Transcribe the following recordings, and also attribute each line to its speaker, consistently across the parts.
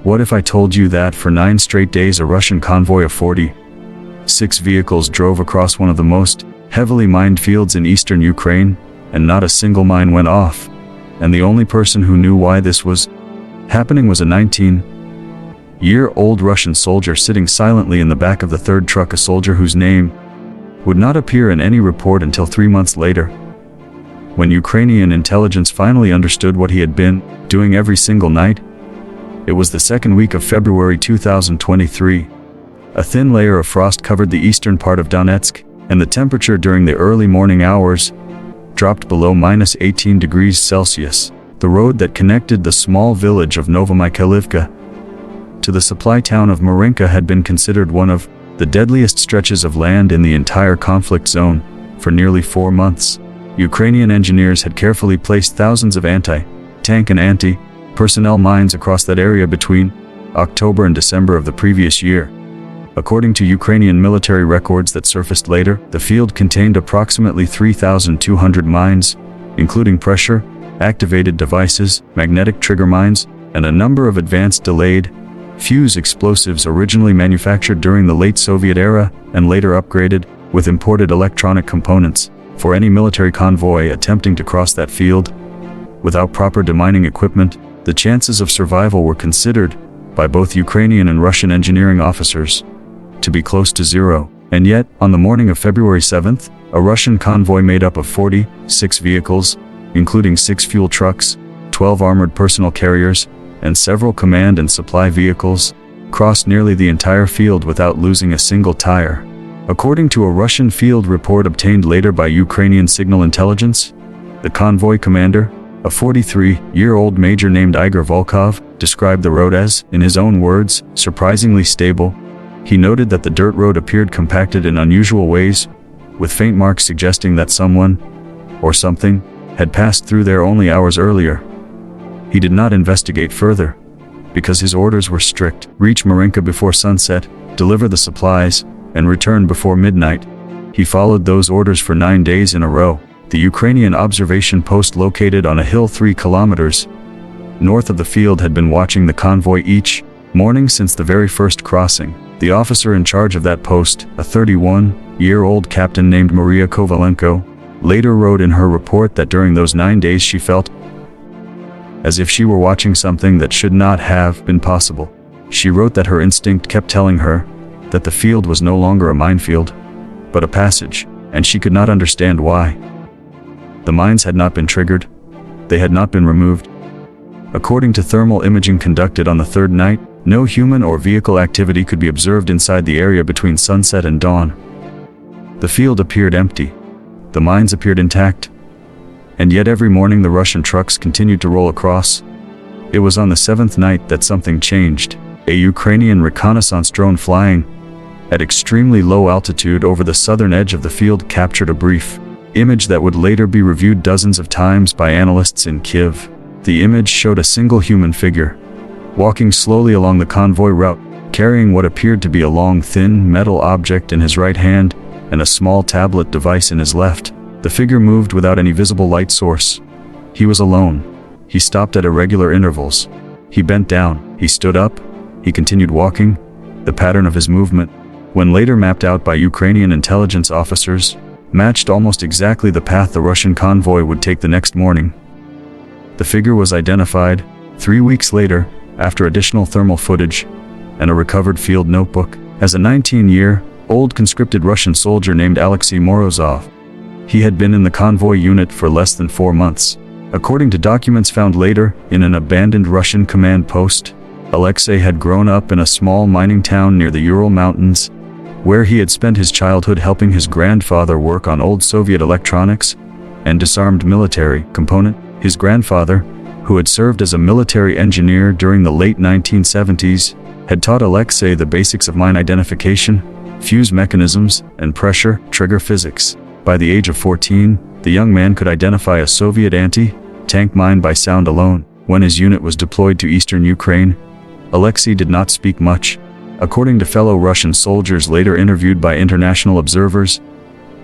Speaker 1: What if I told you that for 9 straight days a Russian convoy of 46 vehicles drove across one of the most heavily mined fields in eastern Ukraine, and not a single mine went off, and the only person who knew why this was happening was a 19-year-old Russian soldier sitting silently in the back of the third truck, a soldier whose name would not appear in any report until 3 months later, when Ukrainian intelligence finally understood what he had been doing every single night. It was the second week of February 2023. A thin layer of frost covered the eastern part of Donetsk, and the temperature during the early morning hours dropped below -18 degrees Celsius. The road that connected the small village of Novomykhailivka to the supply town of Marinka had been considered one of the deadliest stretches of land in the entire conflict zone for nearly 4 months. Ukrainian engineers had carefully placed thousands of anti-tank and anti-personnel mines across that area between October and December of the previous year. According to Ukrainian military records that surfaced later, the field contained approximately 3,200 mines, including pressure-activated devices, magnetic trigger mines, and a number of advanced delayed fuse explosives originally manufactured during the late Soviet era and later upgraded with imported electronic components for any military convoy attempting to cross that field. Without proper demining equipment, the chances of survival were considered by both Ukrainian and Russian engineering officers to be close to zero. And yet, on the morning of February 7th, a Russian convoy made up of 46 vehicles, including 6 fuel trucks, 12 armored personnel carriers, and several command and supply vehicles, crossed nearly the entire field without losing a single tire. According to a Russian field report obtained later by Ukrainian signal intelligence, the convoy commander, a 43-year-old major named Igor Volkov, described the road as, in his own words, surprisingly stable. He noted that the dirt road appeared compacted in unusual ways, with faint marks suggesting that someone, or something, had passed through there only hours earlier. He did not investigate further, because his orders were strict: reach Marinka before sunset, deliver the supplies, and return before midnight. He followed those orders for 9 days in a row. The Ukrainian observation post located on a hill 3 kilometers north of the field had been watching the convoy each morning since the very first crossing. The officer in charge of that post, a 31-year-old captain named Maria Kovalenko, later wrote in her report that during those 9 days she felt as if she were watching something that should not have been possible. She wrote that her instinct kept telling her that the field was no longer a minefield, but a passage, and she could not understand why. The mines had not been triggered. They had not been removed. According to thermal imaging conducted on the third night, no human or vehicle activity could be observed inside the area between sunset and dawn. The field appeared empty. The mines appeared intact. And yet every morning the Russian trucks continued to roll across. It was on the 7th night that something changed. A Ukrainian reconnaissance drone flying at extremely low altitude over the southern edge of the field captured a brief image that would later be reviewed dozens of times by analysts in Kiev. The image showed a single human figure, walking slowly along the convoy route, carrying what appeared to be a long, thin metal object in his right hand and a small tablet device in his left. The figure moved without any visible light source. He was alone. He stopped at irregular intervals. He bent down. He stood up. He continued walking. The pattern of his movement, when later mapped out by Ukrainian intelligence officers, matched almost exactly the path the Russian convoy would take the next morning. The figure was identified 3 weeks later, after additional thermal footage and a recovered field notebook, as a 19-year-old conscripted Russian soldier named Aleksei Morozov. He had been in the convoy unit for less than 4 months. According to documents found later in an abandoned Russian command post, Aleksei had grown up in a small mining town near the Ural Mountains, where he had spent his childhood helping his grandfather work on old Soviet electronics and disarmed military component. His grandfather, who had served as a military engineer during the late 1970s, had taught Aleksei the basics of mine identification, fuse mechanisms, and pressure trigger physics. By the age of 14, the young man could identify a Soviet anti-tank mine by sound alone. When his unit was deployed to eastern Ukraine, Aleksei did not speak much. According to fellow Russian soldiers later interviewed by international observers,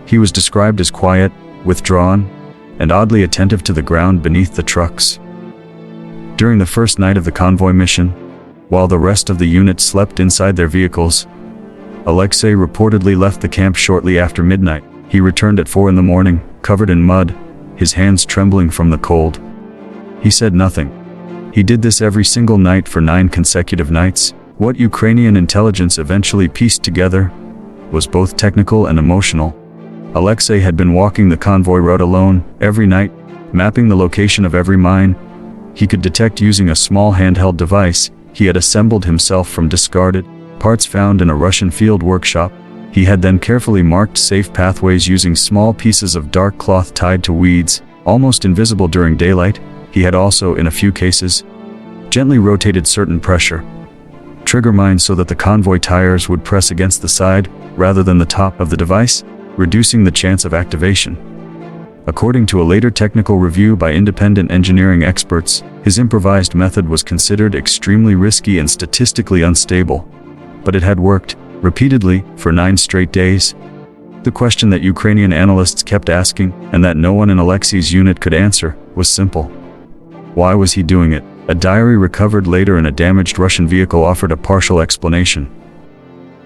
Speaker 1: he was described as quiet, withdrawn, and oddly attentive to the ground beneath the trucks. During the first night of the convoy mission, while the rest of the unit slept inside their vehicles. Aleksei reportedly left the camp shortly after midnight. He returned at 4 in the morning, covered in mud, his hands trembling from the cold. He said nothing. He did this every single night for 9 consecutive nights. What Ukrainian intelligence eventually pieced together was both technical and emotional. Aleksei had been walking the convoy route alone, every night, mapping the location of every mine. He could detect using a small handheld device he had assembled himself from discarded parts found in a Russian field workshop. He had then carefully marked safe pathways using small pieces of dark cloth tied to weeds, almost invisible during daylight. He had also, in a few cases, gently rotated certain pressure trigger mines so that the convoy tires would press against the side rather than the top of the device, reducing the chance of activation. According to a later technical review by independent engineering experts, his improvised method was considered extremely risky and statistically unstable. But it had worked, repeatedly, for 9 straight days. The question that Ukrainian analysts kept asking, and that no one in Aleksei's unit could answer, was simple. Why was he doing it? A diary recovered later in a damaged Russian vehicle offered a partial explanation.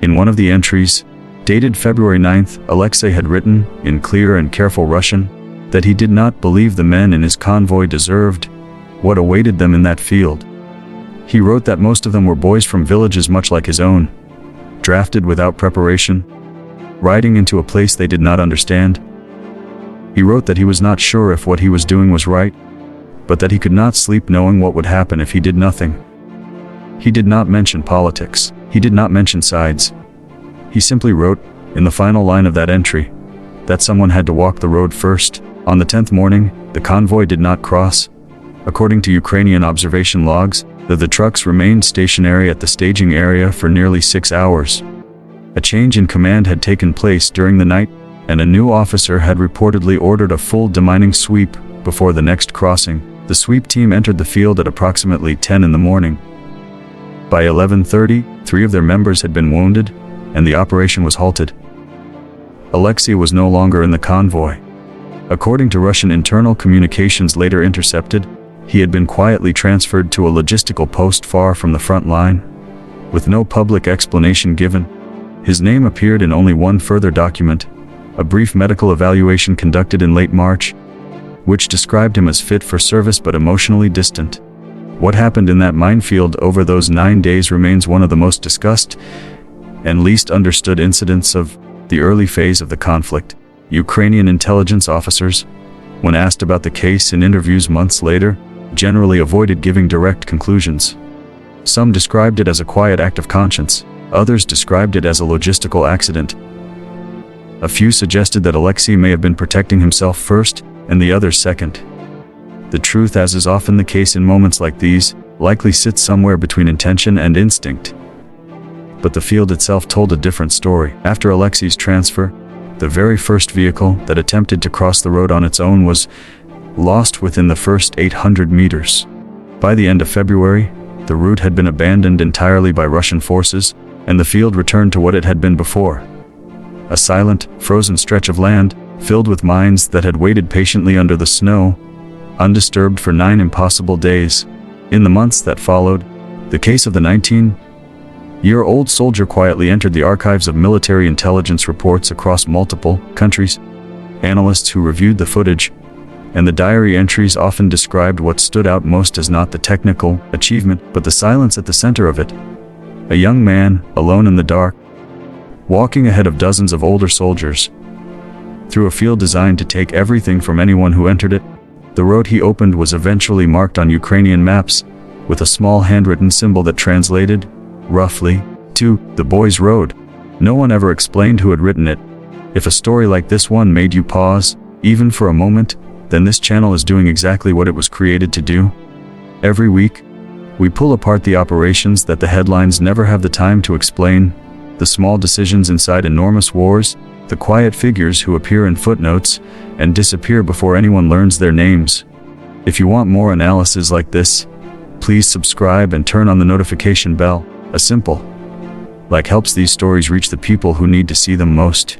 Speaker 1: In one of the entries, dated February 9th, Aleksei had written, in clear and careful Russian, that he did not believe the men in his convoy deserved what awaited them in that field. He wrote that most of them were boys from villages much like his own, drafted without preparation, riding into a place they did not understand. He wrote that he was not sure if what he was doing was right, but that he could not sleep knowing what would happen if he did nothing. He did not mention politics. He did not mention sides. He simply wrote, in the final line of that entry, that someone had to walk the road first. On the 10th morning, the convoy did not cross. According to Ukrainian observation logs, the trucks remained stationary at the staging area for nearly 6 hours. A change in command had taken place during the night, and a new officer had reportedly ordered a full demining sweep before the next crossing. The sweep team entered the field at approximately 10 in the morning. By 11:30, 3 of their members had been wounded, and the operation was halted. Aleksei was no longer in the convoy. According to Russian internal communications later intercepted, he had been quietly transferred to a logistical post far from the front line. With no public explanation given, his name appeared in only one further document, a brief medical evaluation conducted in late March, which described him as fit for service but emotionally distant. What happened in that minefield over those 9 days remains one of the most discussed and least understood incidents of the early phase of the conflict. Ukrainian intelligence officers, when asked about the case in interviews months later, generally avoided giving direct conclusions. Some described it as a quiet act of conscience, others described it as a logistical accident. A few suggested that Aleksei may have been protecting himself first, and the others second. The truth, as is often the case in moments like these, likely sits somewhere between intention and instinct. But the field itself told a different story. After Aleksei's transfer, the very first vehicle that attempted to cross the road on its own was lost within the first 800 meters. By the end of February, the route had been abandoned entirely by Russian forces, and the field returned to what it had been before. A silent, frozen stretch of land, filled with mines that had waited patiently under the snow, undisturbed for 9 impossible days. In the months that followed, the case of the 19-year-old soldier quietly entered the archives of military intelligence reports across multiple countries. Analysts who reviewed the footage and the diary entries often described what stood out most as not the technical achievement, but the silence at the center of it. A young man, alone in the dark, walking ahead of dozens of older soldiers, through a field designed to take everything from anyone who entered it. The road he opened was eventually marked on Ukrainian maps, with a small handwritten symbol that translated, roughly, to the boys' road. No one ever explained who had written it. If a story like this one made you pause, even for a moment, then this channel is doing exactly what it was created to do. Every week, we pull apart the operations that the headlines never have the time to explain, the small decisions inside enormous wars, the quiet figures who appear in footnotes and disappear before anyone learns their names. If you want more analysis like this, please subscribe and turn on the notification bell. A simple like helps these stories reach the people who need to see them most.